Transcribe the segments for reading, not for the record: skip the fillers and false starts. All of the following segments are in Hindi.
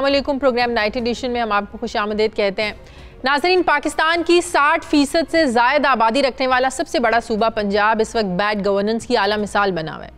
अस्सलामुअलैकुम। प्रोग्राम नाइट एडिशन में हम आपको खुशामदीद कहते हैं। नाज़रीन, पाकिस्तान की 60% से ज़्यादा आबादी रखने वाला सबसे बड़ा सूबा पंजाब इस वक्त बैड गवर्नेंस की आला मिसाल बना हुआ है।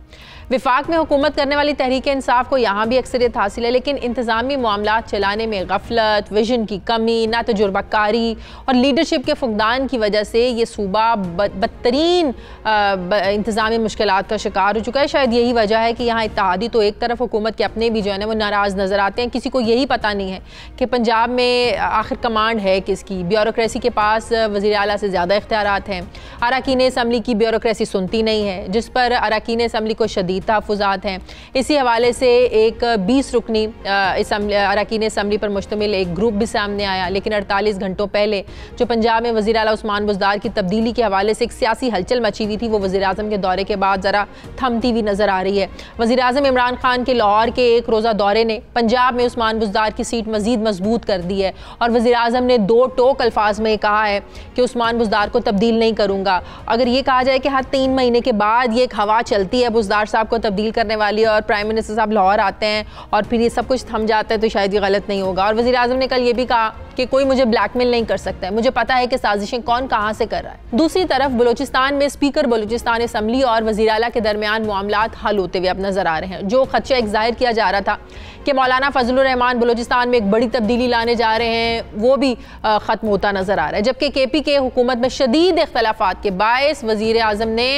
विफाक में हुकूमत करने वाली तहरीक इंसाफ को यहाँ भी अक्सरियत हासिल है, लेकिन इंतज़ामी मामलात चलाने में गफलत, विजन की कमी, ना तजुर्बाकारी और लीडरशिप के फुकदान की वजह से ये सूबा बदतरीन इंतज़ामी मुश्किलात का शिकार हो चुका है। शायद यही वजह है कि यहाँ इत्तेहादी तो एक तरफ हुकूमत के अपने भी जो है ना वो नाराज़ नज़र आते हैं। किसी को यही पता नहीं है कि पंजाब में आखिर कमांड है किसकी। ब्यूरोक्रेसी के पास वज़ीर आला से ज़्यादा इख्तियारात हैं। अरकान असम्बली की ब्यूरोक्रेसी सुनती नहीं है, जिस पर अरकान असम्बली को शदीद तहफ़्फ़ुज़ात हैं। इसी हवाले से एक 20 रुकनी अरकान असम्बली पर मुश्तमिल एक ग्रुप भी सामने आया, लेकिन 48 घंटों पहले जो पंजाब में वज़ीर आला उस्मान बुज़दार की तब्दीली के हवाले से एक सियासी हलचल मची हुई थी, वो वज़ीर आज़म के दौरे के बाद ज़रा थमती हुई नज़र आ रही है। वज़ीर आज़म इमरान खान के लाहौर के एक रोज़ा दौरे ने पंजाब में उस्मान बुज़दार की सीट मज़ीद मजबूत कर दी है और वज़ीर आज़म ने 2 टोक अल्फाज में कहा है कि उस्मान बुज़दार को तब्दील नहीं करूँगा। अगर ये कहा जाए कि हर 3 महीने के बाद ये एक हवा चलती है बुज़दार साहब को तब्दील करने वाली है और प्राइम मिनिस्टर साहब लाहौर आते हैं और फिर ये सब कुछ थम जाता है, तो शायद ये गलत नहीं होगा। और वज़ीर आज़म ने कल ये भी कहा कि कोई मुझे ब्लैकमेल नहीं कर सकता है, मुझे पता है कि साजिशें कौन कहाँ से कर रहा है। दूसरी तरफ बलूचिस्तान में स्पीकर बलूचिस्तान असम्बली और वज़ीर आला के दरमियान मामलात हल होते हुए अब नजर आ रहे हैं। जो खदशा एक जाहिर किया जा रहा था कि मौलाना फजलुर रहमान बलूचिस्तान में एक बड़ी तब्दीली लाने जा रहे हैं, वो भी ख़त्म होता नजर आ रहा है। जबकि KP के हुकूमत में शदीद इख्तलाफात के बायस वज़ीर आज़म ने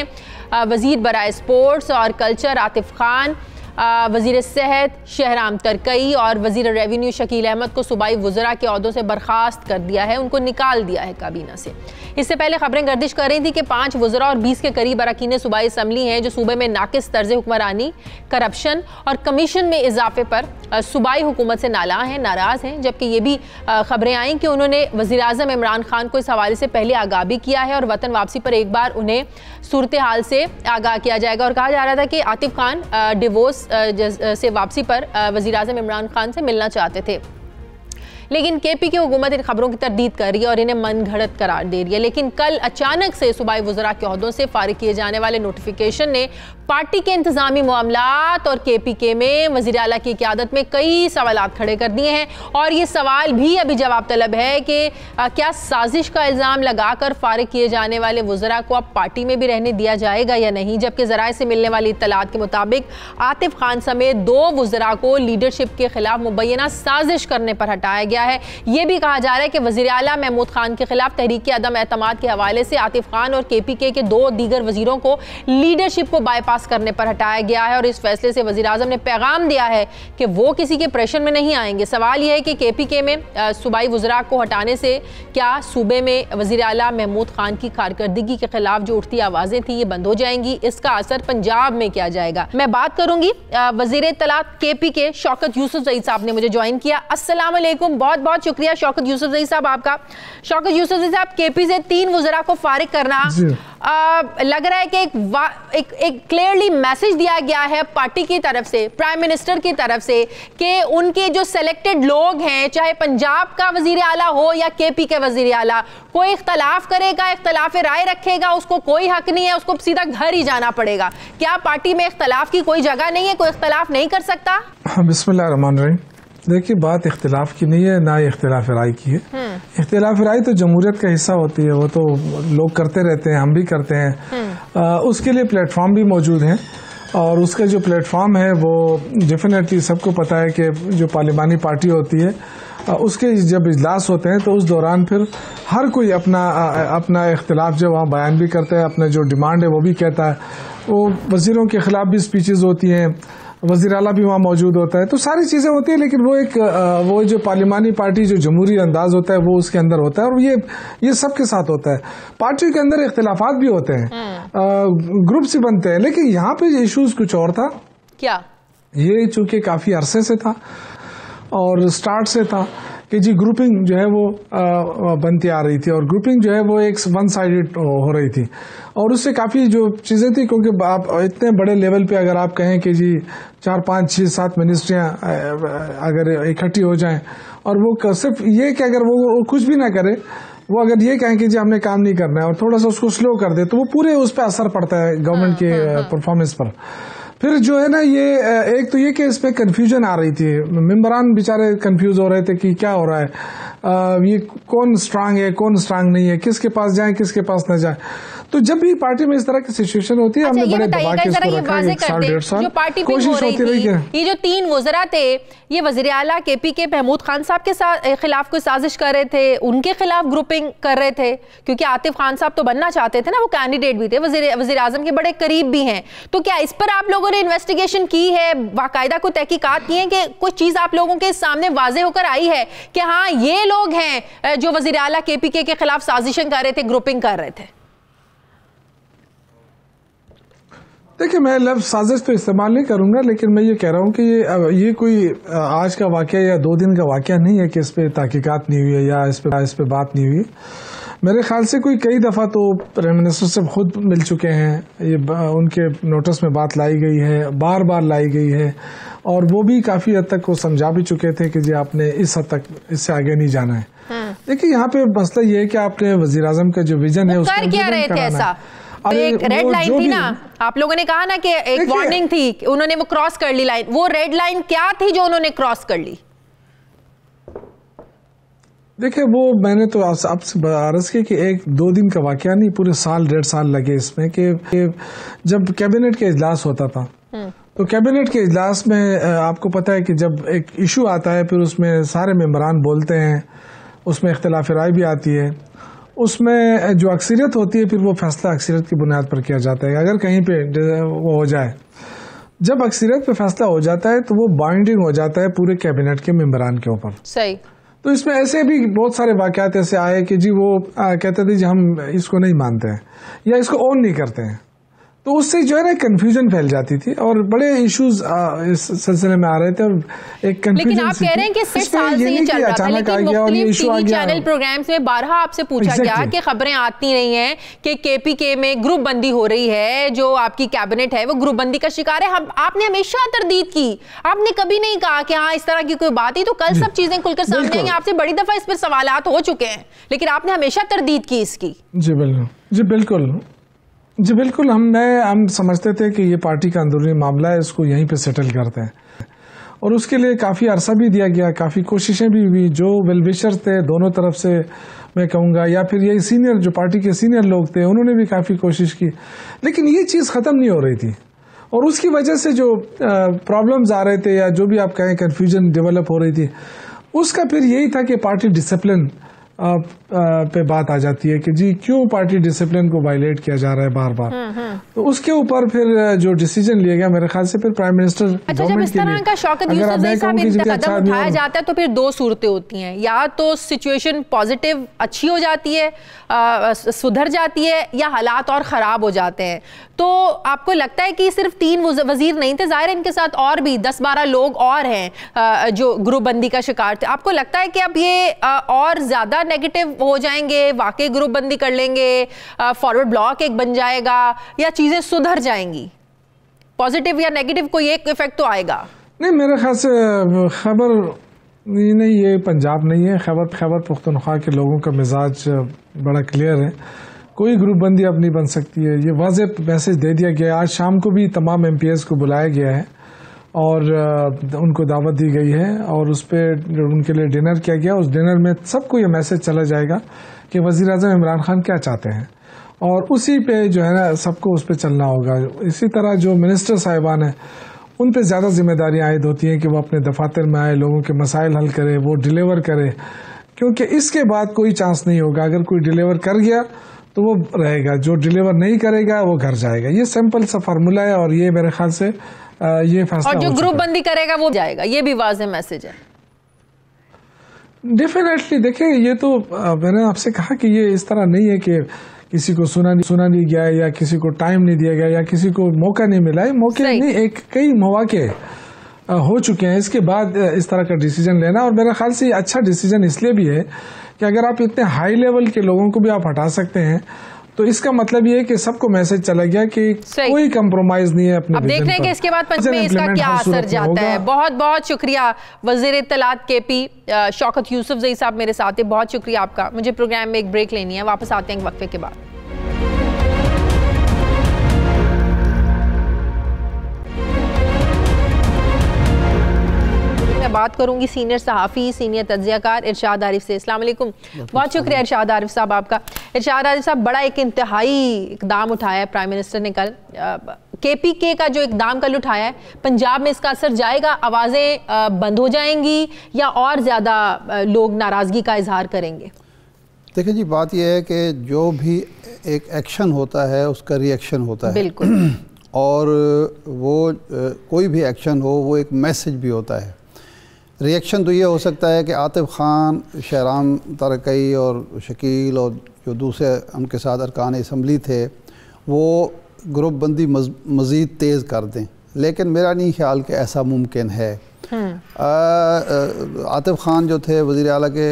वज़ीर बराए स्पोर्ट्स और कल्चर आतिफ खान, वज़ीर सेहत शहराम तरकई और वज़ीर रेवेन्यू शकील अहमद को सूबाई वज़रा के ओहदों से बर्खास्त कर दिया है, उनको निकाल दिया है काबीना से। इससे पहले खबरें गर्दिश कर रही थी कि 5 वज़रा और 20 के करीब अरकान सूबाई असम्बली हैं जो सूबे में नाकिस तर्ज हुक्मरानी, करप्शन और कमीशन में इजाफे पर सूबाई हुकूमत से नाराज़ हैं। जबकि ये भी खबरें आई कि उन्होंने वज़ीर आज़म इमरान खान को इस हवाले से पहले आगाह भी किया है और वतन वापसी पर एक बार उन्हें सूरत हाल से आगाह किया जाएगा। और कहा जा रहा था कि आतिफ खान डिवोर्स से वापसी पर वज़ीर आज़म इमरान खान से मिलना चाहते थे, लेकिन KP की हुकूमत इन खबरों की तरदीद कर रही है और इन्हें मन घड़त करार दे रही है। लेकिन कल अचानक से सूबाई वज़रा के ओहदों से फारिग किए जाने वाले नोटिफिकेशन ने पार्टी के इंतजामी मामलात और KPK में वज़ीर आला की क़यादत में कई सवालात खड़े कर दिए हैं। और ये सवाल भी अभी जवाब तलब है कि क्या साजिश का इल्ज़ाम लगाकर फारिग किए जाने वाले वज़रा को अब पार्टी में भी रहने दिया जाएगा या नहीं। जबकि ज़राए से मिलने वाली इत्तलात के मुताबिक आतिफ खान समेत 2 वज़रा को लीडरशिप के खिलाफ मुबैना साजिश करने पर हटाया गया है। यह भी कहा जा रहा है कि वज़ीर आला महमूद खान के खिलाफ तहरीक अदम एतमाद के हवाले से आतिफ खान और KPK के 2 दीगर वज़ीरों को लीडरशिप को बाईपास करने पर हटाया गया है और इस फैसले से वज़ीर आज़म ने पैगाम दिया है कि वो किसी के प्रेशर में नहीं आएंगे। सवाल यह है कि KPK में सूबाई वज़रा को हटाने से क्या सूबे में वज़ीर आला महमूद खान की कारकर्दगी के खिलाफ जो उठती आवाज़ें थी ये बंद हो जाएंगी, इसका असर पंजाब में क्या जाएगा। मैं बात करूंगी वज़ीर इत्तलात KPK शौकत यूसुफज़ई साहब ने मुझे ज्वाइन किया। अस्सलाम वालेकुम, बहुत बहुत शुक्रिया शौकत यूसुफज़ई साहब आपका। शौकत यूसुफज़ई साहब, KP से 3 वज़रा को फारिग करना लग रहा है कि एक क्लियरली मैसेज दिया गया है पार्टी की तरफ से, प्राइम मिनिस्टर की तरफ से, कि उनके जो सेलेक्टेड लोग हैं, चाहे पंजाब का वज़ीर आला हो या KP के वज़ीर आला, कोई इख्तलाफ करेगा, इख्तलाफ राय रखेगा, उसको कोई हक नहीं है, उसको सीधा घर ही जाना पड़ेगा। क्या पार्टी में इख्तलाफ की कोई जगह नहीं है, कोई इख्तलाफ नहीं कर सकता? बिस्मिल्लाहिर्रहमानिर्रहीम। देखिए, बात इख्तिलाफ की नहीं है, ना इख्तिलाफ राय की है। इख्तिलाफ राय तो जमहूरियत का हिस्सा होती है, वो तो लोग करते रहते हैं, हम भी करते हैं। उसके लिए प्लेटफॉर्म भी मौजूद हैं और उसका जो प्लेटफॉर्म है वो डेफिनेटली सबको पता है कि जो पार्लिमानी पार्टी होती है उसके जब इजलास होते हैं तो उस दौरान फिर हर कोई अपना इख्तिलाफ जो वहाँ बयान भी करता है, अपना जो डिमांड है वो भी कहता है। वो वज़ीरों के ख़िलाफ़ भी स्पीचेस होती हैं, वज़ीर आला भी वहाँ मौजूद होता है, तो सारी चीज़ें होती हैं। लेकिन वो जो पार्लिमानी पार्टी जो जमहूरी अंदाज होता है वो उसके अंदर होता है और ये सबके साथ होता है। पार्टी के अंदर इख्तिलाफात भी होते हैं, ग्रुप्स ही बनते हैं, लेकिन यहाँ पे इशूज़ कुछ और था। क्या? ये चूँकि काफ़ी अरसे से था और स्टार्ट से था कि जी ग्रुपिंग जो है वो बनती आ रही थी और ग्रुपिंग जो है वो एक वन साइडेड हो रही थी और उससे काफ़ी जो चीज़ें थी, क्योंकि आप इतने बड़े लेवल पे अगर आप कहें कि जी 4, 5, 6, 7 मिनिस्ट्रियाँ अगर इकट्ठी हो जाएं और वो सिर्फ ये कि अगर वो कुछ भी ना करे, वो अगर ये कहें कि जी हमने काम नहीं करना है और थोड़ा सा उसको स्लो कर दे, तो वो पूरे उस पर असर पड़ता है गवर्नमेंट के परफॉर्मेंस पर। फिर जो है ना ये एक तो ये कि इसमें कंफ्यूजन आ रही थी, मेंबरान बेचारे कंफ्यूज हो रहे थे कि क्या हो रहा है, ये कौन स्ट्रांग है कौन स्ट्रांग नहीं है, किसके पास जाए किसके पास न जाए। तो जब भी पार्टी में इस तरह की सिचुएशन होती है, हमने बड़े दबा के इसको रखा है, 1.5 साल कोशिश होती रही है। ये जो 3 वज़रा थे, ये वज़ीर आला KP के महमूद खान साहब के खिलाफ कोई साजिश कर रहे थे, उनके खिलाफ ग्रुपिंग कर रहे थे, क्योंकि आतिफ खान साहब तो बनना चाहते थे ना, वो कैंडिडेट भी थे, वज़ीर आज़म के बड़े करीब भी हैं। तो क्या इस पर आप लोगों ने इन्वेस्टिगेशन की है, बाकायदा कोई तहकीकात की है कि कुछ चीज़ आप लोगों के सामने वाजे होकर आई है कि हाँ ये लोग हैं जो वज़ीर आला KPK के खिलाफ साजिशें कर रहे थे, ग्रुपिंग कर रहे थे? देखिए, मैं लफ्ज़ साजिश तो इस्तेमाल नहीं करूंगा, लेकिन मैं ये कह रहा हूँ कि ये कोई आज का वाक़या या 2 दिन का वाक़या नहीं है कि इस पे तहकीकात नहीं हुई है या इस पे बात नहीं हुई। मेरे ख्याल से कोई कई दफ़ा तो प्राइम मिनिस्टर से खुद मिल चुके हैं, ये उनके नोटिस में बात लाई गई है, बार बार लाई गई है, और वो भी काफ़ी हद तक वो समझा भी चुके थे कि जी आपने इस हद तक इससे आगे नहीं जाना है। देखिए, यहाँ पे मसला ये है कि आपने वज़ीर आज़म का जो विजन है उसको क्या रहे थे ऐसा? एक रेड लाइन थी ना, आप लोगों ने कहा ना कि एक वार्निंग थी, उन्होंने वो क्रॉस कर ली लाइन, वो रेड लाइन क्या थी जो उन्होंने क्रॉस कर ली? देखिए, वो मैंने तो आपसे अर्ज की कि 1-2 दिन का वाकया नहीं, पूरे 1.5 साल लगे इसमें कि जब कैबिनेट के इजलास होता था, तो कैबिनेट के इजलास में आपको पता है कि जब एक इशू आता है फिर उसमें सारे मेंबरान बोलते हैं, उसमें इख्तिलाफ राय भी आती है, उसमें जो अक्सरियत होती है फिर वो फैसला अक्सरियत की बुनियाद पर किया जाता है। अगर कहीं पे वो हो जाए, जब अक्सरियत पे फैसला हो जाता है तो वो बाइंडिंग हो जाता है पूरे कैबिनेट के मेंबरान के ऊपर। सही। तो इसमें ऐसे भी बहुत सारे वाकयात ऐसे आए कि जी वो कहते थे जी हम इसको नहीं मानते हैं या इसको ऑन नहीं करते हैं, तो उससे जो है ना कंफ्यूजन फैल जाती थी और बड़े इश्यूज इस सिलसिले में आ रहे थे और एक कंफ्यूजन। लेकिन आप कह रहे हैं कि 6 साल से ये चल रहा था, लेकिन मुख्तलिफ टीवी चैनल प्रोग्राम्स में बारहा आपसे पूछा गया कि खबरें आती रही हैं कि KPK में ग्रुप बंदी हो रही है, जो आपकी कैबिनेट है वो ग्रुप बंदी का शिकार है। आपने हमेशा तरदीद की, आपने कभी नहीं कहा कि हाँ इस तरह की कोई बात ही, तो कल सब चीजें खुलकर सामने आएंगी। आपसे बड़ी दफा इस पर सवालात हो चुके हैं, लेकिन आपने हमेशा तरदीद की इसकी। जी बिल्कुल, जी बिल्कुल, जी बिल्कुल। हम समझते थे कि ये पार्टी का अंदरूनी मामला है, इसको यहीं पे सेटल करते हैं, और उसके लिए काफ़ी अरसा भी दिया गया, काफ़ी कोशिशें भी हुई। जो वेलविशर थे दोनों तरफ से मैं कहूँगा, या फिर यही सीनियर जो पार्टी के सीनियर लोग थे उन्होंने भी काफ़ी कोशिश की, लेकिन ये चीज़ ख़त्म नहीं हो रही थी। और उसकी वजह से जो प्रॉब्लम्स आ रहे थे या जो भी आप कहें कन्फ्यूजन डेवलप हो रही थी, उसका फिर यही था कि पार्टी डिसिप्लिन पे बात आ जाती है कि जी क्यों पार्टी डिसिप्लिन को वायलेट किया जा रहा है बार बार। तो उसके ऊपर फिर जो डिसीजन लिया गया, मेरे ख्याल से फिर प्राइम मिनिस्टर जब इस तरह का शौकत यूसुफ साहब कदम उठाया जाता है तो फिर 2 सूरतें होती हैं, या तो सिचुएशन पॉजिटिव अच्छी हो जाती है, सुधर जाती है, या हालात और ख़राब हो जाते हैं। तो आपको लगता है कि सिर्फ 3 वजीर नहीं थे, जाहिर है इनके साथ और भी 10-12 लोग और हैं जो ग्रुप बंदी का शिकार थे। आपको लगता है कि अब ये और ज़्यादा नेगेटिव हो जाएंगे, वाकई ग्रुप बंदी कर लेंगे, फॉरवर्ड ब्लॉक एक बन जाएगा, या चीज़ें सुधर जाएंगी? पॉजिटिव या नेगेटिव कोई एक इफेक्ट तो आएगा? नहीं, मेरे ख्याल से खबर नहीं, ये पंजाब नहीं है। खैबर पुख्तनख्वा के लोगों का मिजाज बड़ा क्लियर है, कोई ग्रुप बंदी अब नहीं बन सकती है। ये वाज़ेह मैसेज दे दिया गया। आज शाम को भी तमाम MPs को बुलाया गया है और उनको दावत दी गई है, और उस पर उनके लिए डिनर किया गया। उस डिनर में सबको ये मैसेज चला जाएगा कि वज़ीर आज़म इमरान खान क्या चाहते हैं, और उसी पे जो है ना सबको उस पर चलना होगा। इसी तरह जो मिनिस्टर साहिबान हैं उन पे ज़्यादा जिम्मेदारियाँ आयद होती हैं कि वो अपने दफातर में आए, लोगों के मसाइल हल करे, वो डिलीवर करे, क्योंकि इसके बाद कोई चांस नहीं होगा। अगर कोई डिलीवर कर गया तो वो रहेगा, जो डिलीवर नहीं करेगा वो घर जाएगा। ये सिंपल सा फार्मूला है, और ये मेरे ख्याल से ये फैसला, और जो ग्रुप बंदी करेगा वो जाएगा, ये भी वाज़ेह मैसेज है। डेफिनेटली। देखिए, ये तो मैंने आपसे कहा कि ये इस तरह नहीं है कि किसी को सुना नहीं गया, या किसी को टाइम नहीं दिया गया, या किसी को मौका नहीं मिला है। मौके नहीं, कई मौके हो चुके हैं। इसके बाद इस तरह का डिसीजन लेना, और मेरे ख्याल से ये अच्छा डिसीजन इसलिए भी है कि अगर आप इतने हाई लेवल के लोगों को भी आप हटा सकते हैं, तो इसका मतलब ये है कि सबको मैसेज चला गया कि कोई कंप्रोमाइज नहीं है अपने। अब देख रहे हैं कि इसके बाद पंच में इसका क्या असर जाता है। बहुत बहुत शुक्रिया वज़ीर इत्तलात KP शौकत यूसुफज़ई साहब मेरे साथ है, बहुत शुक्रिया आपका। मुझे प्रोग्राम में एक ब्रेक लेनी है, वापस आते हैं वक्फे के बाद। बात करूंगी सीनियर सहाफ़ी, सीनियर तज्ज़ियाकार इरशाद आरिफ से। अस्सलाम वालेकुम। बहुत शुक्रिया इरशाद आरिफ साहब आपका। इरशाद आरिफ साहब, बड़ा एक इंतहाई इकदाम उठाया है प्राइम मिनिस्टर ने कल। KPK का जो इकदाम कल उठाया है, पंजाब में इसका असर जाएगा? आवाज़ें बंद हो जाएंगी या और ज़्यादा लोग नाराज़गी का इजहार करेंगे? देखिए जी, बात यह है कि जो भी एक एक्शन होता है उसका रिएक्शन होता है। बिल्कुल। और वो कोई भी एक्शन हो वो एक मैसेज भी होता है। रिएक्शन तो ये हो सकता है कि आतिफ खान, शहराम तारकई और शकील और जो दूसरे उनके साथ अरकान असम्बली थे वो ग्रुप बंदी मज़ीद तेज़ कर दें, लेकिन मेरा नहीं ख्याल कि ऐसा मुमकिन है। आतिफ खान जो थे वज़ीर आला के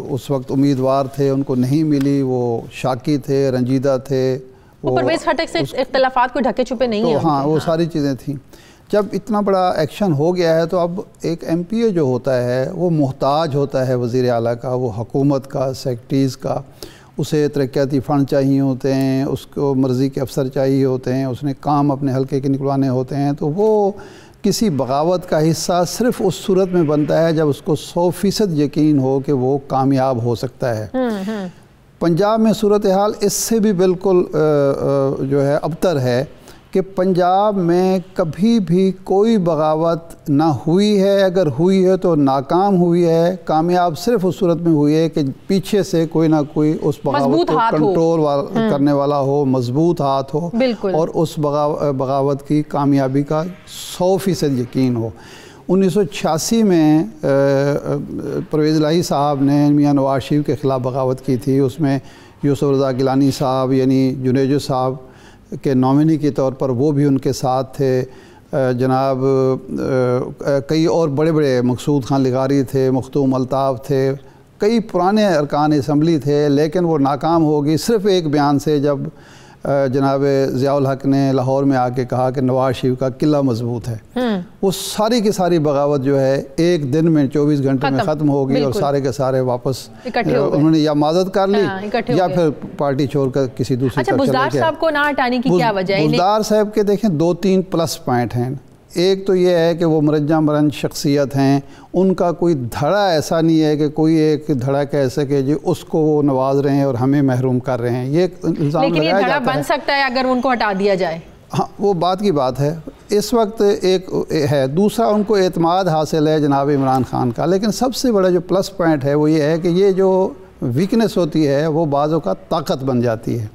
उस वक्त उम्मीदवार थे, उनको नहीं मिली, वो शाकी थे, रंजीदा थे, वो परवेज़ खटक से इख्तिलाफात को ढके छुपे नहीं है। हाँ, वो सारी चीज़ें थी। जब इतना बड़ा एक्शन हो गया है तो अब एक MPA जो होता है वो मोहताज होता है वज़ीर आला का, वो हुकूमत का, सेक्रेटरीज़ का। उसे तरक्याती फ़ंड चाहिए होते हैं, उसको मर्ज़ी के अफसर चाहिए होते हैं, उसने काम अपने हल्के के निकलवाने होते हैं। तो वो किसी बगावत का हिस्सा सिर्फ़ उस सूरत में बनता है जब उसको 100% यकीन हो कि वो कामयाब हो सकता है। पंजाब में सूरत हाल इससे भी बिल्कुल जो है अबतर है कि पंजाब में कभी भी कोई बगावत ना हुई है, अगर हुई है तो नाकाम हुई है। कामयाब सिर्फ उस सूरत में हुई है कि पीछे से कोई ना कोई उस बगावत को कंट्रोल करने वाला हो, मजबूत हाथ हो और उस बगावत की कामयाबी का 100% यकीन हो। 1986 में परवेज़ इलाही साहब ने मियाँ नवाज शरीफ के ख़िलाफ़ बगावत की थी। उसमें यूसुफ रज़ा गिलानी साहब यानी जुनेजो साहब के नॉमिनी के तौर पर वो भी उनके साथ थे। जनाब कई और बड़े बड़े मकसूद खान लिगारी थे, मखदूम अल्ताफ़ थे, कई पुराने अरकान असम्बली थे, लेकिन वो नाकाम हो गई सिर्फ़ एक बयान से, जब जनाब ज़ियाउल हक ने लाहौर में आके कहा कि नवाज शरीफ का किला मजबूत है। वो सारी की सारी बगावत जो है एक दिन में 24 घंटे में ख़त्म हो गई और सारे के सारे वापस उन्होंने या माजत कर ली या फिर पार्टी छोड़कर किसी दूसरी तरफ चले गए। बुज़दार साहब को ना हटाने की क्या वजह है? बुज़दार साहब के देखें 2-3 प्लस पॉइंट हैं। एक तो ये है कि वो मुरज्जा मरंज शख्सियत हैं, उनका कोई धड़ा ऐसा नहीं है कि कोई एक धड़ा कह सके जी उसको वो नवाज रहे हैं और हमें महरूम कर रहे हैं। ये इल्ज़ाम लगाया जाता है। बन सकता है अगर उनको हटा दिया जाए। हाँ, वो बात की बात है। इस वक्त एक है, दूसरा उनको एतमाद हासिल है जनाब इमरान खान का। लेकिन सबसे बड़ा जो प्लस पॉइंट है वो ये है कि ये जो वीकनेस होती है वो बाज़ों का ताकत बन जाती है।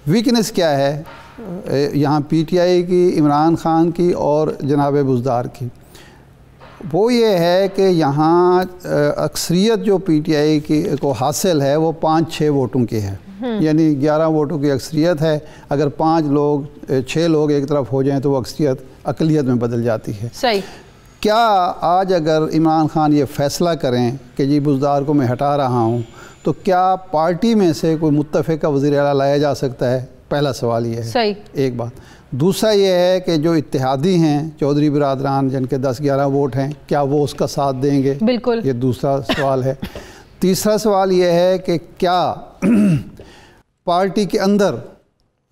वीकनेस क्या है यहाँ PTI की, इमरान खान की और जनाब बुज़दार की? वो ये है कि यहाँ अक्सरियत जो PTI की को हासिल है वो 5-6 वोटों की है, यानी 11 वोटों की अक्सरियत है। अगर 6 लोग एक तरफ हो जाएं तो वो अक्सरियत अक़लियत में बदल जाती है। सही। क्या आज अगर इमरान खान ये फ़ैसला करें कि जी बुज़दार को मैं हटा रहा हूँ, तो क्या पार्टी में से कोई मुत्तफ़िक़ा वज़ीर आला लाया जा सकता है? पहला सवाल ये है। सही। एक बात। दूसरा ये है कि जो इत्तेहादी हैं चौधरी बिरादरान जिनके 10-11 वोट हैं, क्या वो उसका साथ देंगे? बिल्कुल। ये दूसरा सवाल है। तीसरा सवाल ये है कि क्या पार्टी के अंदर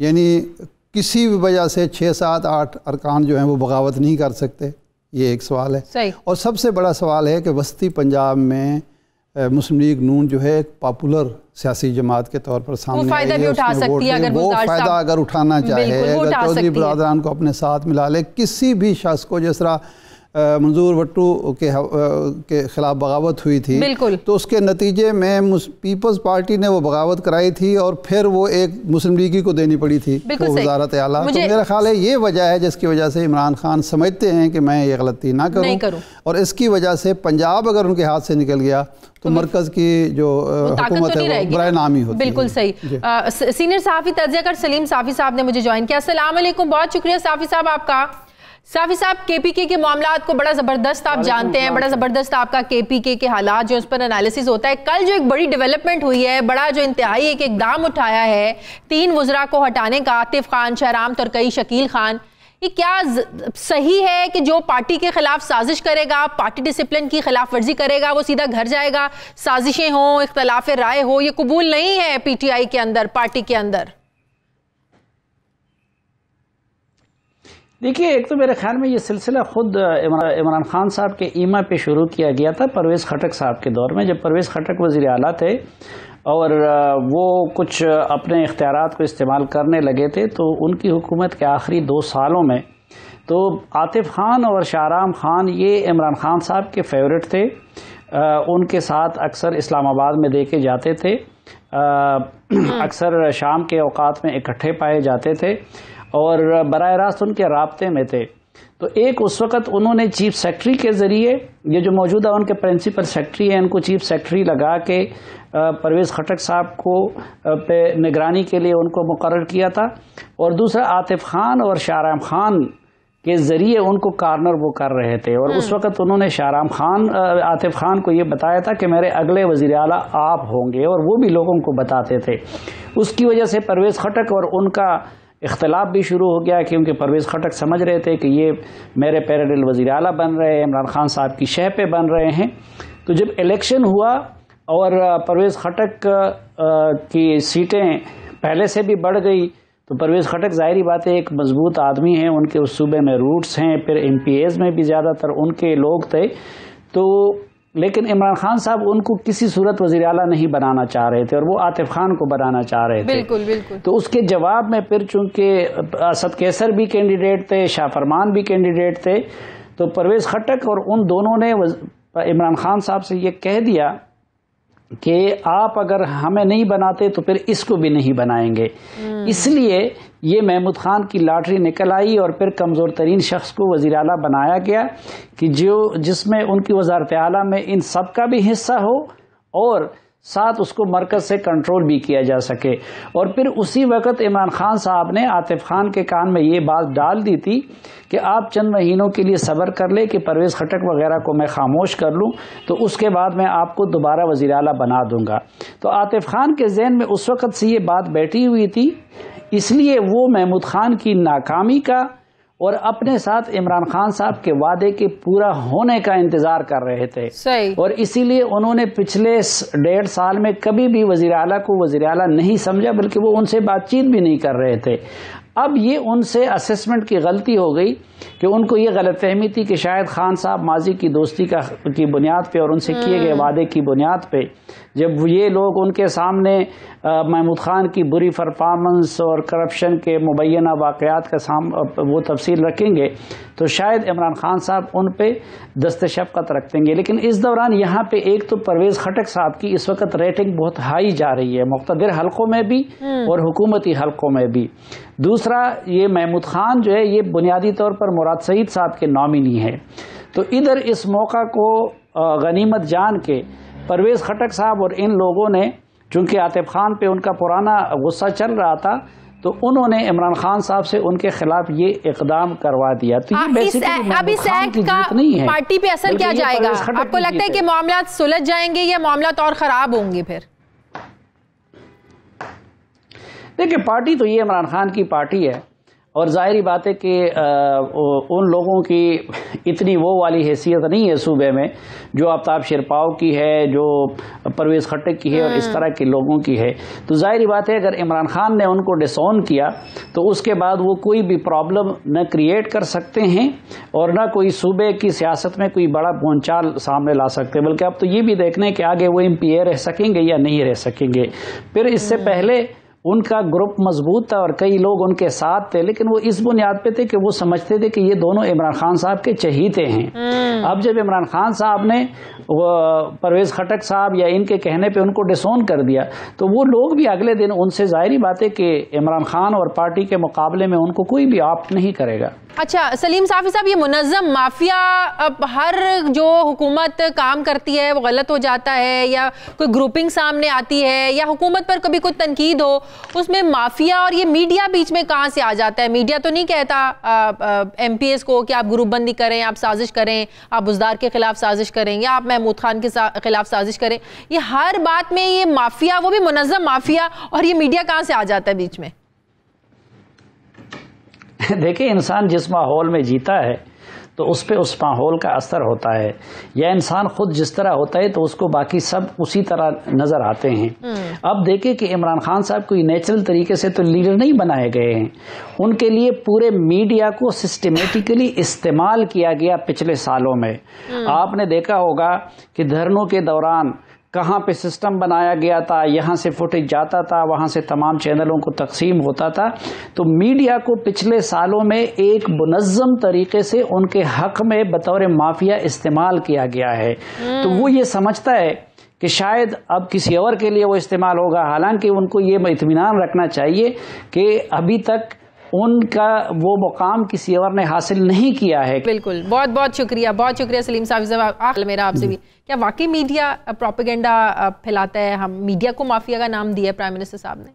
यानी किसी भी वजह से 6-7-8 अरकान जो हैं वो बगावत नहीं कर सकते? ये एक सवाल है। सही। और सबसे बड़ा सवाल है कि वस्ती पंजाब में मुस्लिम लीग नून जो है एक पॉपुलर सियासी जमात के तौर पर सामने फ़ायदा भी उठा सकती है। अगर वो फ़ायदा अगर उठाना चाहे, अगर चौधरी बिरादरान को अपने साथ मिला ले, किसी भी शख्स को, जिस तरह मंजूर भट्टू के ख़िलाफ़ बगावत हुई थी तो उसके नतीजे में पीपल्स पार्टी ने वो बगावत कराई थी और फिर वो एक मुस्लिम लीगी को देनी पड़ी थी वो वज़ारत आला। तो मेरा ख्याल है ये वजह है जिसकी वजह से इमरान खान समझते हैं कि मैं ये गलती ना करूं और इसकी वजह से पंजाब अगर उनके हाथ से निकल गया तो मरकज़ की जो हुकूमत है वो बराए नामी होती है। बिल्कुल सही। सीनियर सहाफ़ी तज्ज़ियाकार सलीम साफ़ी साहब ने मुझे ज्वाइन किया। अस्सलाम वालेकुम, बहुत शुक्रिया साफ़ी साहब आपका। साफ़ी साहब, KPK के मामलात को बड़ा ज़बरदस्त आप जानते हैं, बड़ा ज़बरदस्त आपका KPK के हालात जो उस पर एनालिसिस होता है। कल जो एक बड़ी डेवलपमेंट हुई है, बड़ा जो इंतहाई एक इक़दाम उठाया है 3 वज़रा को हटाने का, आतिफ खान, शहराम तुरकई, शकील खान, ये क्या सही है कि जो पार्टी के खिलाफ साजिश करेगा, पार्टी डिसिप्लिन की खिलाफ वर्जी करेगा, वो सीधा घर जाएगा? साजिशें हों, इख्तलाफ राय हो, ये कबूल नहीं है PTI के अंदर, पार्टी के अंदर। देखिए, एक तो मेरे ख्याल में ये सिलसिला खुद इमरान खान साहब के ईमा पे शुरू किया गया था परवेज़ खटक साहब के दौर में, जब परवेज़ खटक वज़ीर आला थे और वो कुछ अपने इख्तियारात को इस्तेमाल करने लगे थे, तो उनकी हुकूमत के आखिरी 2 सालों में तो आतिफ खान और शाहराम खान ये इमरान खान साहब के फेवरेट थे। उनके साथ अक्सर इस्लामाबाद में देखे जाते थे, अक्सर शाम के औकात में इकट्ठे पाए जाते थे और बराह रास्त उनके राब्ते में थे। तो एक उस वक़्त उन्होंने चीफ सेक्रेटरी के ज़रिए, ये जो मौजूदा उनके प्रिंसिपल सेक्रेटरी हैं, इनको चीफ सेक्रेटरी लगा के परवेज़ खटक साहब को पे निगरानी के लिए उनको मुकर्रर किया था, और दूसरा आतिफ खान और शाहराम खान के ज़रिए उनको कार्नर वो कर रहे थे। और उस वक़्त उन्होंने आतिफ खान को ये बताया था कि मेरे अगले वज़ीर आला आप होंगे, और वो भी लोगों को बताते थे। उसकी वजह से परवेज़ खटक और उनका इख्तलाफ भी शुरू हो गया, क्योंकि परवेज़ खटक समझ रहे थे कि ये मेरे पैरेलल वज़ीर आला बन रहे हैं, इमरान खान साहब की शह पे बन रहे हैं। तो जब इलेक्शन हुआ और परवेज़ खटक की सीटें पहले से भी बढ़ गई, तो परवेज़ खटक ज़ाहिरी बात है एक मजबूत आदमी हैं, उनके उस सूबे में रूट्स हैं, फिर MPAs में भी ज़्यादातर उनके लोग थे। तो लेकिन इमरान खान साहब उनको किसी सूरत वज़ीर आला नहीं बनाना चाह रहे थे, और वो आतिफ खान को बनाना चाह रहे थे। बिल्कुल बिल्कुल। तो उसके जवाब में फिर चूंकि असद कैसर भी कैंडिडेट थे, शाह फरमान भी कैंडिडेट थे, तो परवेज़ खटक और उन दोनों ने इमरान खान साहब से ये कह दिया कि आप अगर हमें नहीं बनाते तो फिर इसको भी नहीं बनाएंगे। इसलिए ये महमूद खान की लॉटरी निकल आई और फिर कमज़ोर तरीन शख्स को वज़ीर आला बनाया गया कि जिसमें उनकी वज़ारत आला में इन सब का भी हिस्सा हो और साथ उसको मरकज़ से कंट्रोल भी किया जा सके। और फिर उसी वक्त इमरान खान साहब ने आतिफ खान के कान में ये बात डाल दी थी कि आप चंद महीनों के लिए सब्र कर ले कि परवेज़ खटक वगैरह को मैं खामोश कर लूँ, तो उसके बाद मैं आपको दोबारा वज़ीर आला बना दूंगा। तो आतिफ खान के जहन में उस वक़्त से ये बात बैठी हुई थी, इसलिए वो महमूद खान की नाकामी का और अपने साथ इमरान खान साहब के वादे के पूरा होने का इंतजार कर रहे थे। सही। और इसीलिए उन्होंने पिछले 1.5 साल में कभी भी वज़ीर आला को वज़ीर आला नहीं समझा, बल्कि वो उनसे बातचीत भी नहीं कर रहे थे। अब ये उनसे असेसमेंट की गलती हो गई कि उनको ये गलतफहमी थी कि शायद खान साहब माजी की दोस्ती की बुनियाद पे और उनसे किए गए वादे की बुनियाद पे जब ये लोग उनके सामने महमूद खान की बुरी परफॉर्मेंस और करप्शन के मुबैना वाक़यात का वो तफसील रखेंगे, तो शायद इमरान खान साहब उन पे दस्त शफ़क़त रख देंगे। लेकिन इस दौरान यहाँ पे एक तो परवेज़ खटक साहब की इस वक्त रेटिंग बहुत हाई जा रही है, मुक़्तदिर हल्कों में भी और हुकूमती हल्कों में भी। दूसरा, ये महमूद खान जो है ये बुनियादी तौर पर मुराद सईद साहब के नॉमिनी है। तो इधर इस मौका को गनीमत जान के परवेज़ खटक साहब और इन लोगों ने, चूँकि आतिफ खान पे उनका पुराना गुस्सा चल रहा था, तो उन्होंने इमरान खान साहब से उनके खिलाफ ये इकदाम करवा दिया। तो ये बेसिकली अब इस एक्ट का पार्टी पे असर क्या जाएगा? आपको लगता है कि मामला सुलझ जाएंगे या मामला और ख़राब होंगे? फिर देखिए, पार्टी तो ये इमरान खान की पार्टी है और जाहिर बात है कि उन लोगों की इतनी वो वाली हैसियत नहीं है सूबे में जो आफ्ताब शेरपाव की है, जो परवेज़ खटक की है और इस तरह के लोगों की है। तो जाहिर बात है अगर इमरान खान ने उनको डिसऑन किया तो उसके बाद वो कोई भी प्रॉब्लम न क्रिएट कर सकते हैं और न कोई सूबे की सियासत में कोई बड़ा भूचाल सामने ला सकते, बल्कि अब तो ये भी देखने कि आगे वो MPA रह सकेंगे या नहीं रह सकेंगे। फिर इससे पहले उनका ग्रुप मजबूत था और कई लोग उनके साथ थे, लेकिन वो इस बुनियाद पे थे कि वो समझते थे कि ये दोनों इमरान खान साहब के चहीते हैं। अब जब इमरान खान साहब ने परवेज़ खटक साहब या इनके कहने पे उनको डिसऑन कर दिया, तो वो लोग भी अगले दिन उनसे, जाहिर बात है कि इमरान खान और पार्टी के मुकाबले में उनको कोई भी ऑप्ट नहीं करेगा। अच्छा सलीम साफ़ी साहब, ये मुनज़्ज़म माफिया, अब हर जो हुकूमत काम करती है वो गलत हो जाता है या कोई ग्रुपिंग सामने आती है या हुकूमत पर कभी कोई तनकीद हो, उसमें माफिया और ये मीडिया बीच में कहाँ से आ जाता है? मीडिया तो नहीं कहता MPAs को कि आप ग्रुपबंदी करें, आप साजिश करें, आप बुज़दार के खिलाफ साजिश करें या आप महमूद खान के खिलाफ साजिश करें। ये हर बात में ये माफिया, वो भी मुनज़्ज़म माफिया, और ये मीडिया कहाँ से आ जाता है बीच में? देखिए, इंसान जिस माहौल में जीता है तो तो उस पर उस माहौल का असर होता है, या इंसान खुद जिस तरह होता है तो उसको बाकी सब उसी तरह नज़र आते हैं। अब देखें कि इमरान खान साहब कोई नेचुरल तरीके से तो लीडर नहीं बनाए गए हैं, उनके लिए पूरे मीडिया को सिस्टमेटिकली इस्तेमाल किया गया पिछले सालों में। आपने देखा होगा कि धरनों के दौरान कहाँ पे सिस्टम बनाया गया था, यहाँ से फुटेज जाता था, वहाँ से तमाम चैनलों को तकसीम होता था। तो मीडिया को पिछले सालों में एक मुनज़्ज़म तरीके से उनके हक में बतौर माफिया इस्तेमाल किया गया है। तो वो ये समझता है कि शायद अब किसी और के लिए वो इस्तेमाल होगा, हालांकि उनको ये इत्मीनान रखना चाहिए कि अभी तक उनका वो मुकाम किसी और ने हासिल नहीं किया है। बिल्कुल, बहुत बहुत शुक्रिया, बहुत शुक्रिया सलीम साहब। मेरा आपसे भी, क्या वाकई मीडिया प्रोपेगेंडा फैलाता है? हम मीडिया को माफिया का नाम दिया है प्राइम मिनिस्टर साहब ने।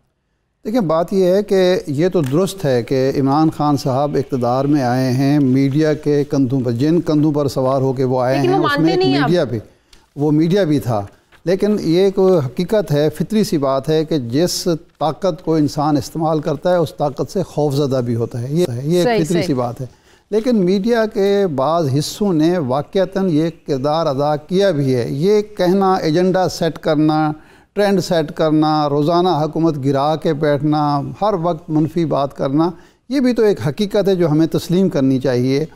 देखिए, बात यह है कि ये तो दुरुस्त है कि इमरान खान साहब इक़्तिदार में आए हैं मीडिया के कंधों पर, जिन कंधों पर सवार होकर वो आए हैं उसमें मीडिया भी था। लेकिन ये एक हकीकत है, फितरी सी बात है कि जिस ताकत को इंसान इस्तेमाल करता है उस ताकत से खौफज़दा भी होता है। ये एक फितरी सी बात है। लेकिन मीडिया के बाज़ हिस्सों ने वाक़तन ये किरदार अदा किया भी है। ये कहना, एजेंडा सेट करना, ट्रेंड सेट करना, रोज़ाना हुकूमत गिरा के बैठना, हर वक्त मनफी बात करना, ये भी तो एक हकीकत है जो हमें तस्लीम करनी चाहिए।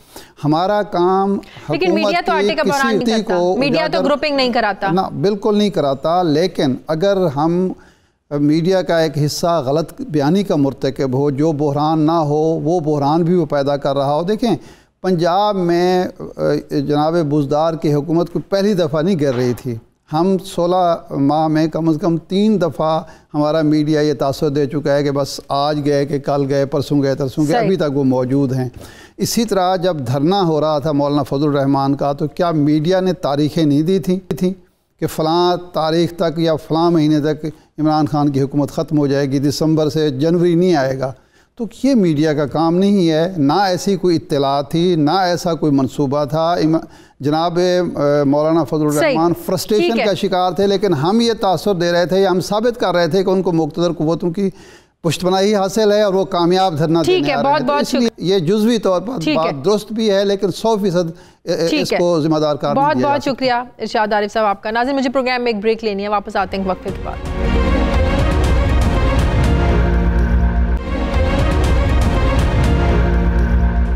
हमारा काम, लेकिन मीडिया तो आटे का बयान नहीं करता, मीडिया तो ग्रुपिंग नहीं कराता ना, बिल्कुल नहीं कराता। लेकिन अगर हम मीडिया का एक हिस्सा गलत बयानी का मुर्तकब हो, जो बहरान ना हो वो बहरान भी वो पैदा कर रहा हो। देखें, पंजाब में जनाब बुज़दार की हुकूमत को पहली दफ़ा नहीं गिर रही थी। हम 16 माह में कम से कम 3 दफ़ा हमारा मीडिया ये तासुर दे चुका है कि बस आज गए कि कल गए, परसों गए, तरसों गए, अभी तक वो मौजूद हैं। इसी तरह जब धरना हो रहा था मौलाना फजल रहमान का, तो क्या मीडिया ने तारीखें नहीं दी थी कि फ़लाँ तारीख तक या फ़लाँ महीने तक इमरान खान की हुकूमत ख़त्म हो जाएगी, दिसंबर से जनवरी नहीं आएगा? तो ये मीडिया का काम नहीं है, ना ऐसी कोई इत्तला थी, ना ऐसा कोई मंसूबा था। जनाब मौलाना फजल रहमान फ्रस्ट्रेशन का शिकार थे, लेकिन हम ये तासुर दे रहे थे, हम साबित कर रहे थे कि उनको मुक़्तदर क़ुव्वतों की पुष्टपनाही हासिल है और वो कामयाब धरना देने आ रहे हैं। इसलिए ये जुज़वी तौर पर बात दुरुस्त भी है, लेकिन 100% इसको जिम्मेदार कारगर। बहुत बहुत शुक्रिया इरशाद आरिफ साहब आपका। नाज़रीन, मुझे प्रोग्राम में एक ब्रेक लेनी है, वापस आते हैं वक्फे के बाद।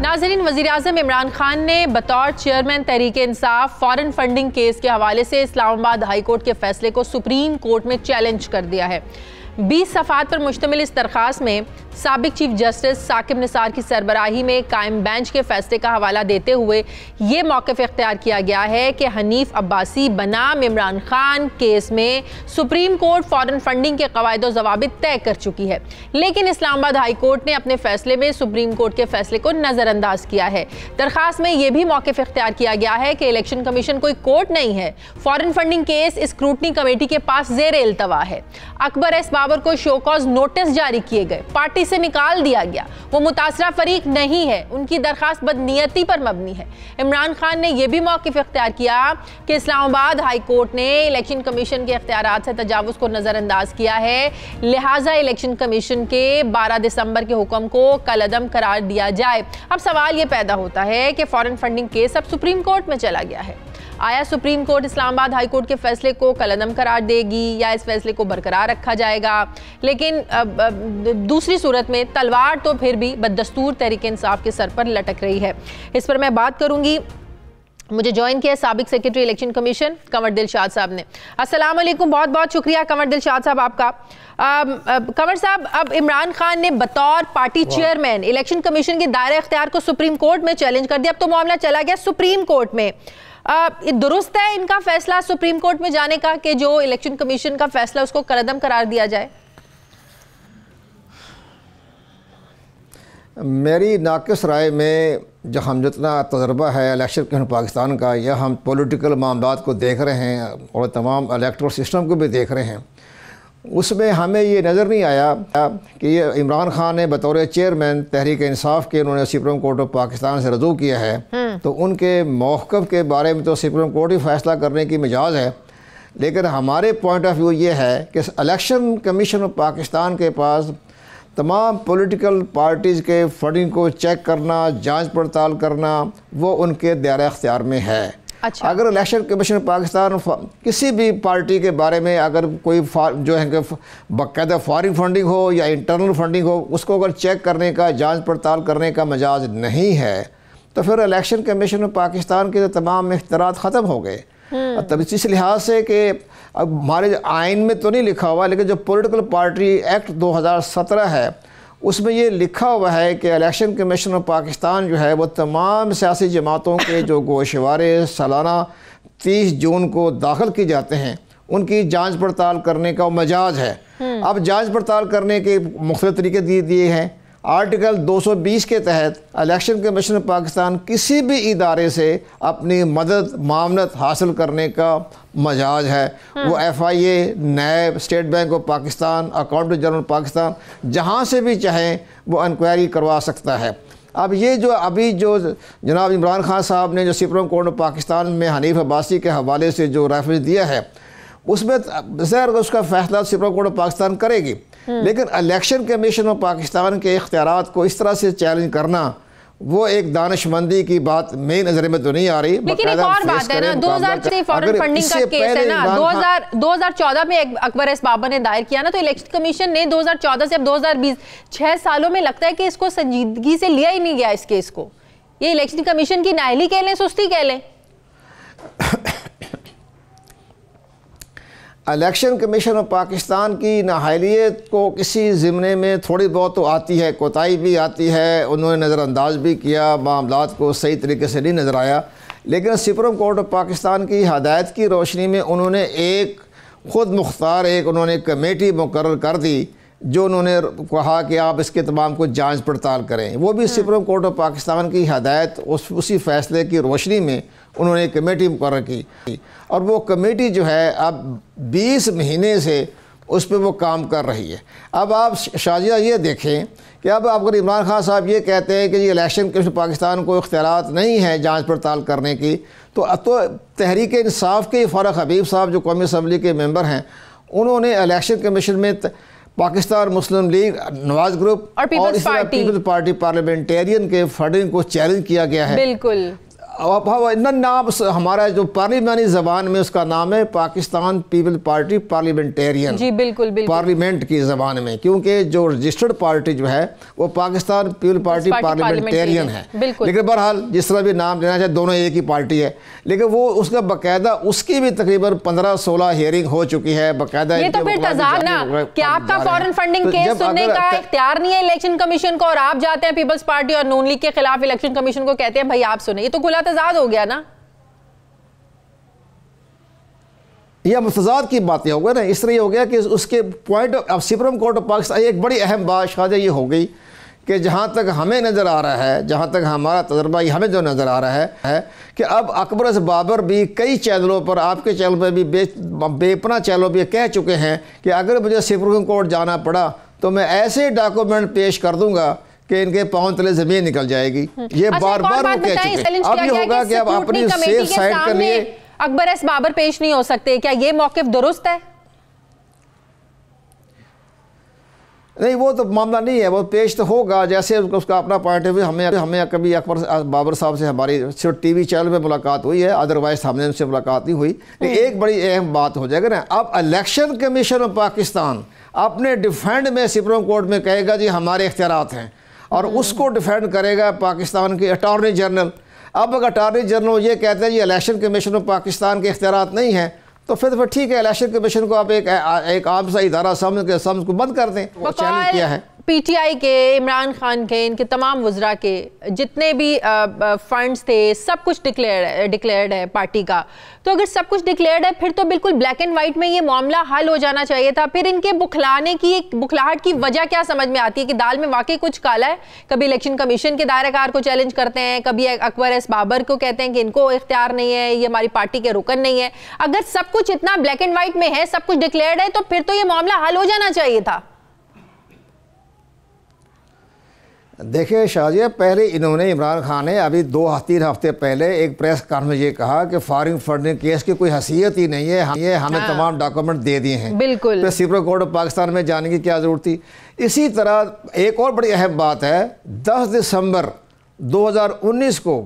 नाज़रीन, वज़ीर-ए-आज़म इमरान खान ने बतौर chairman Tehreek Insaf foreign funding case के हवाले से इस्लामाबाद हाई कोर्ट के फैसले को सुप्रीम कोर्ट में चैलेंज कर दिया है। 20 सफ़ात पर मुश्तमिल इस दरख्वास्त में साबिक चीफ जस्टिस साकिब निसार की सरबराही में कायम बेंच के फैसले का हवाला देते हुए ये मौक़िफ़ इख्तियार किया गया है कि हनीफ अब्बासी बनाम इमरान खान केस में सुप्रीम कोर्ट फॉरेन फंडिंग के क़वायद व ज़वाबित तय कर चुकी है, लेकिन इस्लामाबाद हाई कोर्ट ने अपने फैसले में सुप्रीम कोर्ट के फैसले को नज़रअंदाज किया है। दरख्वास्त में यह भी मौक़िफ़ इख्तियार किया गया है कि इलेक्शन कमीशन कोई कोर्ट नहीं है, foreign funding case scrutiny committee के पास ज़ेर इल्तवा है। अकबर एस बाबर को शो कॉज नोटिस जारी किए गए, पार्टी से निकाल दिया गया, वो मुतासरा फरीक नहीं है, उनकी दरखास्त बदनीयती पर मबनी है। इमरान खान ने यह भी मौक़िफ़ इख्तियार किया कि इस्लामाबाद हाई कोर्ट ने इलेक्शन कमीशन के इख्तियारात से तजावुज़ को नज़रअंदाज किया है, लिहाजा इलेक्शन कमीशन के 12 दिसंबर के हुक्म को कलअदम करार दिया जाए। अब सवाल ये पैदा होता है कि फॉरेन फंडिंग केस अब सुप्रीम कोर्ट में चला गया है, आया supreme court Islamabad high court के फैसले को कलअदम करार देगी या इस फैसले को बरकरार रखा जाएगा? लेकिन दूसरी सूरत में तलवार तो फिर भी बददस्तूर तहरीक इंसाफ के सर पर लटक रही है। इस पर मैं बात करूंगी। मुझे ज्वाइन किया साबिक secretary election commission Kanwar Dilshad साहब ने। अस्सलाम वालेकुम, बहुत बहुत शुक्रिया कंवर दिलशाद साहब आपका। कंवर साहब, अब इमरान खान ने बतौर पार्टी चेयरमैन इलेक्शन कमीशन के दायरे इख्तियार को सुप्रीम कोर्ट में चैलेंज कर दिया। अब तो मामला चला गया सुप्रीम कोर्ट में। दुरुस्त है इनका फैसला सुप्रीम कोर्ट में जाने का कि जो इलेक्शन कमीशन का फैसला उसको कलअदम करार दिया जाए? मेरी नाक़िस राय में जो हम जितना तजर्बा है इलेक्शन कमीशन पाकिस्तान का, या हम पॉलिटिकल मामलात को देख रहे हैं और तमाम इलेक्टोरल सिस्टम को भी देख रहे हैं, उसमें हमें ये नज़र नहीं आया कि ये इमरान खान ने बतौर चेयरमैन तहरीक इंसाफ के उन्होंने सुप्रीम कोर्ट ऑफ पाकिस्तान से रजू किया है, तो उनके मौक़िफ़ के बारे में तो सुप्रीम कोर्ट ही फैसला करने की मिजाज़ है। लेकिन हमारे पॉइंट ऑफ व्यू ये है कि इलेक्शन कमीशन ऑफ पाकिस्तान के पास तमाम पॉलिटिकल पार्टीज़ के फंडिंग को चेक करना, जांच पड़ताल करना, वो उनके दायरा इख्तियार में है। अच्छा। अगर इलेक्शन कमीशन पाकिस्तान किसी भी पार्टी के बारे में अगर कोई जो है कि बाकायदा फॉरेन फंडिंग हो या इंटरनल फंडिंग हो, उसको अगर चेक करने का, जांच पड़ताल करने का मजाज नहीं है, तो फिर इलेक्शन कमीशन पाकिस्तान के तमाम इख्तियारात ख़त्म हो गए। तब इस लिहाज से कि अब हमारे आइन में तो नहीं लिखा हुआ, लेकिन जो पॉलिटिकल पार्टी एक्ट 2017 है उसमें ये लिखा हुआ है कि इलेक्शन कमीशन ऑफ पाकिस्तान जो है वो तमाम सियासी जमातों के जो गोशवारे सालाना 30 जून को दाखिल किए जाते हैं उनकी जांच पड़ताल करने का मजाज है। अब जांच पड़ताल करने के मुख्तलिफ तरीके दिए हैं। आर्टिकल 220 के तहत इलेक्शन कमीशन पाकिस्तान किसी भी इदारे से अपनी मदद मामलत हासिल करने का मजाज है। वो FIA, NAB, State Bank of Pakistan, accountant general Pakistan, जहाँ से भी चाहें वो इंक्वायरी करवा सकता है। अब ये जो अभी जो जनाब इमरान खान साहब ने जो सुप्रीम कोर्ट ऑफ पाकिस्तान में हनीफ अब्बासी के हवाले से जो रेफरेंस दिया है, उसमें ज़ाहिर उसका फैसला सुप्रीम कोर्ट ऑफ पाकिस्तान करेगी, लेकिन इलेक्शन कमीशन ऑफ पाकिस्तान के इख्तियारात को इस तरह से चैलेंज करना वो एक दानिशमंदी की बात मेरी नज़र में तो नहीं आ रही। लेकिन एक और बात है ना, 2000 फॉरेन फंडिंग का केस है ना, 2014 में अकबर एस बाबर ने दायर किया ना, तो इलेक्शन कमीशन ने 2014 से अब 2020 6 सालों में लगता है कि इसको संजीदगी से लिया ही नहीं गया इस केस को। ये इलेक्शन कमीशन की नाअहली कह लें, सुस्ती कह लें। इलेक्शन कमीशन ऑफ पाकिस्तान की नाअहलियत को किसी ज़िम्ने में थोड़ी बहुत तो आती है, कोताही भी आती है, उन्होंने नज़रअंदाज भी किया, मामलात को सही तरीके से नहीं नज़र आया, लेकिन सुप्रीम कोर्ट ऑफ पाकिस्तान की हदायत की रोशनी में उन्होंने एक ख़ुद मुख्तार एक उन्होंने कमेटी मुकर्रर कर दी जो उन्होंने कहा कि आप इसके तमाम को जांच पड़ताल करें। वो भी सुप्रीम कोर्ट ऑफ पाकिस्तान की हदायत उसी फैसले की रोशनी में उन्होंने एक कमेटी मुकर्रर की, और वो कमेटी जो है अब 20 महीने से उस पर वो काम कर रही है। अब आप शाजिया ये देखें कि अब अगर इमरान खान साहब ये कहते हैं कि ये इलेक्शन कमीशन पाकिस्तान को इख्तियारात नहीं है जांच पड़ताल करने की, तो तहरीक इंसाफ के फ़ारूक हबीब साहब जो कौमी असम्बली के मेंबर हैं, उन्होंने इलेक्शन कमीशन में पाकिस्तान मुस्लिम लीग, नवाज ग्रुप और पीपल्स पार्टी पार्लियामेंटेरियन के फंडिंग को चैलेंज किया गया है। बिल्कुल। नाम हमारा जो पार्लियामानी ज़बान में उसका नाम है पाकिस्तान पीपल पार्टी पार्लियामेंटेरियन। जी बिल्कुल बिल्कुल। पार्लियामेंट की ज़बान में, क्योंकि जो रजिस्टर्ड पार्टी जो है वो पाकिस्तान पीपल पार्टी पार्लियामेंटेरियन है। लेकिन बहरहाल जिस तरह भी नाम लेना चाहे, दोनों एक ही पार्टी है, लेकिन वो उसका बाकायदा उसकी भी तकरीबन 15-16 हियरिंग हो चुकी है बाकायदा। ये तो फिर तज़ाद ना कि आपका फॉरेन फंडिंग केस सुनने का इख्तियार नहीं है इलेक्शन कमीशन को, और आप जाते हैं पीपल्स पार्टी और नून लीग के खिलाफ इलेक्शन कमीशन को कहते हैं भाई आप सुने। ये तो खुला तज़ाद हो गया ना, यह मुतज़ाद की बातें हो गई ना। इस तरह हो गया कि उसके point of supreme court of Pakistan एक बड़ी अहम बात शायद ये हो गई कि जहाँ तक हमें नज़र आ रहा है, जहाँ तक हमारा तजर्बा हमें जो नज़र आ रहा है कि अब अकबर एस बाबर भी कई चैनलों पर, आपके चैनल पर भी बेपना चैनलों पर कह चुके हैं कि अगर मुझे सुप्रीम कोर्ट जाना पड़ा तो मैं ऐसे डॉक्यूमेंट पेश कर दूंगा कि इनके पांव तले जमीन निकल जाएगी। ये बार बार वो कह चुके हैं। अब ये होगा कि अब अपनी सेफ साइड के लिए अकबर एस बाबर पेश नहीं हो सकते, क्या ये मौक़िफ़ दुरुस्त है? नहीं, वो तो मामला नहीं है, वो पेश तो होगा जैसे उसका अपना पॉइंट ऑफ व्यू। हमें कभी अकबर बाबर साहब से हमारी सिर्फ टीवी चैनल में मुलाकात हुई है, अदरवाइज हमने उनसे मुलाकात नहीं हुई। एक बड़ी अहम बात हो जाएगा ना, अब इलेक्शन कमीशन ऑफ पाकिस्तान अपने डिफेंड में सुप्रीम कोर्ट में कहेगा जी हमारे इख्तियारात हैं, और उसको डिफेंड करेगा पाकिस्तान के अटॉर्नी जनरल। अब अगर अटॉर्नी जनरल ये कहते हैं जी इलेक्शन कमीशन ऑफ पाकिस्तान के इख्तियारात नहीं हैं, तो फिर ठीक है, इलेक्शन कमीशन को आप एक आम सा इदारा समझ के को बंद कर दें। वो चैलेंज किया है PTI के, इमरान खान के, इनके तमाम वज़रा के जितने भी फंड्स थे, सब कुछ डिक्लेयर्ड है पार्टी का। तो अगर सब कुछ डिक्लेयर्ड है फिर तो बिल्कुल ब्लैक एंड वाइट में ये मामला हल हो जाना चाहिए था। फिर इनके बुखलाहट की वजह क्या समझ में आती है कि दाल में वाकई कुछ काला है। कभी इलेक्शन कमीशन के दायरेकार को चैलेंज करते हैं, कभी अकबर एस बाबर को कहते हैं कि इनको इख्तियार नहीं है, ये हमारी पार्टी के रुकन नहीं है। अगर सब कुछ इतना ब्लैक एंड वाइट में है, सब कुछ डिक्लेयर्ड है, तो फिर तो ये मामला हल हो जाना चाहिए था। देखिए शाहजिया, पहले इन्होंने, इमरान खान ने अभी 2-3 हफ्ते पहले एक प्रेस कॉन्फ्रेंस में ये कहा कि फॉरेन फंडिंग केस की कोई हैसियत ही नहीं है, ये हमें तमाम डॉक्यूमेंट दे दिए हैं। बिल्कुल, तो सुप्रीम कोर्ट ऑफ पाकिस्तान में जाने की क्या ज़रूरत थी। इसी तरह एक और बड़ी अहम बात है, 10 दिसंबर 2019 को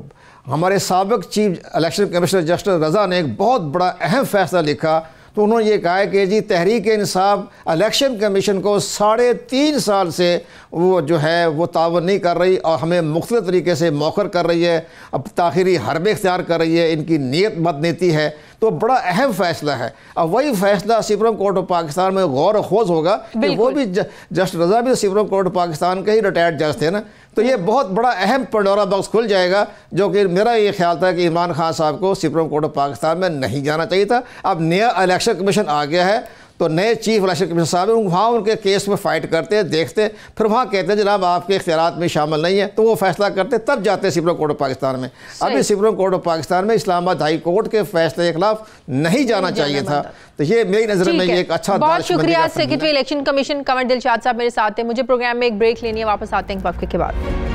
हमारे साबिक चीफ इलेक्शन कमिश्नर जस्टिस रज़ा ने एक बहुत बड़ा अहम फैसला लिखा। तो उन्होंने ये कहा है कि जी तहरीक इंसाफ इलेक्शन कमीशन को 3.5 साल से वो जो है वो तावन नहीं कर रही और हमें मुख्तलिफ तरीके से मौखर कर रही है, अब ताखिरी हरबे इख्तियार कर रही है, इनकी नीयत बदनीति है। तो बड़ा अहम फैसला है। अब वही फैसला सुप्रीम कोर्ट ऑफ पाकिस्तान में गौर खोज होगा कि वो भी जस्ट रज़ा भी सुप्रीम कोर्ट ऑफ पाकिस्तान के ही रिटायर्ड जज थे ना। तो ये बहुत बड़ा अहम पंडोरा बॉक्स खुल जाएगा, जो कि मेरा ये ख्याल था कि इमरान खान साहब को सुप्रीम कोर्ट ऑफ पाकिस्तान में नहीं जाना चाहिए था। अब नया इलेक्शन कमीशन आ गया है, तो नए चीफ इलेक्शन कमीशन साहब वहाँ उनके केस में फ़ाइट करते, देखते, फिर वहाँ कहते हैं जनाब आपके इख्तियारात में शामिल नहीं है, तो वो फैसला करते, तब जाते सुप्रीम कोर्ट ऑफ पाकिस्तान में। अभी सुप्रीम कोर्ट ऑफ पाकिस्तान में इस्लामाबाद हाई कोर्ट के फैसले के खिलाफ नहीं जाना चाहिए था। तो ये मेरी नज़र में ये एक अच्छा, बहुत शुक्रिया secretary election commission Kanwar Dilshad साहब मेरे साथ हैं। मुझे प्रोग्राम में एक ब्रेक लेनी है, वापस आते हैं वक्त के बाद।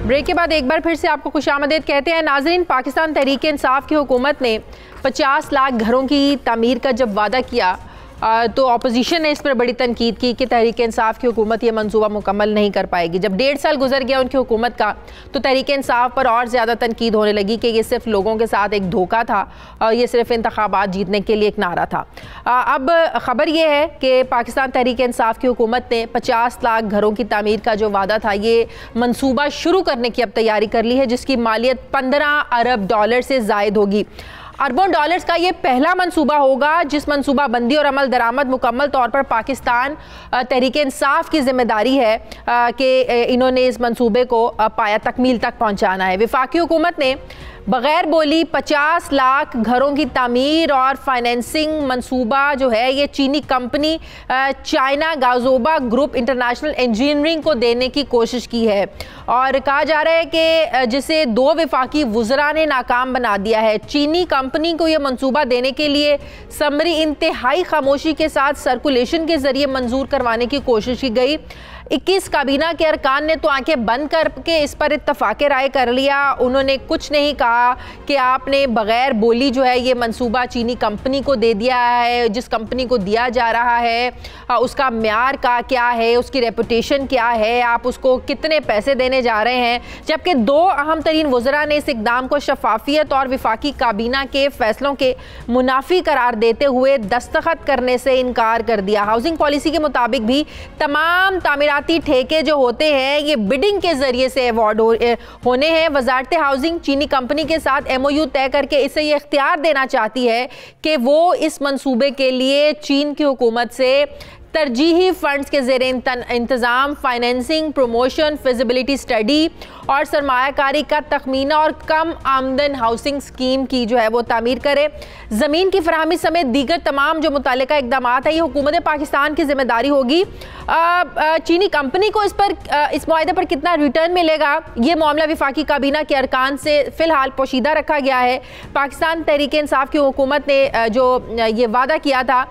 ब्रेक के बाद एक बार फिर से आपको खुशामदीद कहते हैं। नाज़रीन, पाकिस्तान तहरीक इंसाफ की हुकूमत ने 50 लाख घरों की तामीर का जब वादा किया तो अपोजिशन ने इस पर बड़ी तनकीद की कि तहरीक इंसाफ की हुकूमत ये मंसूबा मुकम्मल नहीं कर पाएगी। जब 1.5 साल गुजर गया उनकी हुकूमत का, तो तहरीक इंसाफ पर और ज़्यादा तनकीद होने लगी कि ये सिर्फ लोगों के साथ एक धोखा था और ये सिर्फ इंतखाबात जीतने के लिए एक नारा था। अब ख़बर ये है कि पाकिस्तान तहरीक इंसाफ की हुकूमत ने 50 लाख घरों की तामीर का जो वादा था, ये मंसूबा शुरू करने की अब तैयारी कर ली है, जिसकी मालियत $15 अरब से ज़ायद होगी। अरबों डॉलर्स का ये पहला मंसूबा होगा जिस मंसूबा बंदी और अमल दरामद मुकम्मल तौर पर पाकिस्तान तहरीक इंसाफ की जिम्मेदारी है कि इन्होंने इस मंसूबे को पाया तकमील तक पहुंचाना है। वफाकी हुकूमत ने बग़ैर बोली 50 लाख घरों की तामीर और फाइनेंसिंग मंसूबा जो है ये चीनी company China Gezhouba group international engineering को देने की कोशिश की है और कहा जा रहा है कि जिसे 2 वफाकी वुज़रा ने नाकाम बना दिया है। चीनी कंपनी को यह मंसूबा देने के लिए समरी इंतहाई खामोशी के साथ सर्कुलेशन के ज़रिए मंजूर करवाने की कोशिश की गई। 21 काबीना के अरकान ने तो आंखें बंद करके इस पर इत्तफाक राय कर लिया। उन्होंने कुछ नहीं कहा कि आपने बग़ैर बोली जो है ये मंसूबा चीनी कंपनी को दे दिया है। जिस कंपनी को दिया जा रहा है उसका म्यार का क्या है, उसकी रेपुटेशन क्या है, आप उसको कितने पैसे देने जा रहे हैं। जबकि 2 अहम तरीन वज़रा ने इस इक़दाम को शफाफियत और वफाकी काबीना के फैसलों के मुनाफी करार देते हुए दस्तखत करने से इनकार कर दिया। हाउसिंग पॉलिसी के मुताबिक भी तमाम तामीराती ठेके जो होते हैं ये बिडिंग के जरिए से अवार्ड होने हैं। वजारत हाउसिंग चीनी कंपनी के साथ MOU तय करके इसे ये इख्तियार देना चाहती है कि वो इस मंसूबे के लिए चीन की हुकूमत से तरजीही फंड्स के ज़ेरे इंतज़ाम फाइनेंसिंग, प्रमोशन, फिजिबिलिटी स्टडी और सरमायाकारी का तखमीना और कम आमदन हाउसिंग स्कीम की जो है वो तामीर करे। ज़मीन की फराहमी समेत दीगर तमाम जो मुतल्लिका इक़दाम है ये हुकूमत पाकिस्तान की जिम्मेदारी होगी। चीनी कंपनी को इस मुआहदे पर कितना रिटर्न मिलेगा ये मामला वफाकी काबीना के अरकान से फ़िलहाल पोशीदा रखा गया है। पाकिस्तान तहरीक इंसाफ की हुकूमत ने जो ये वादा किया था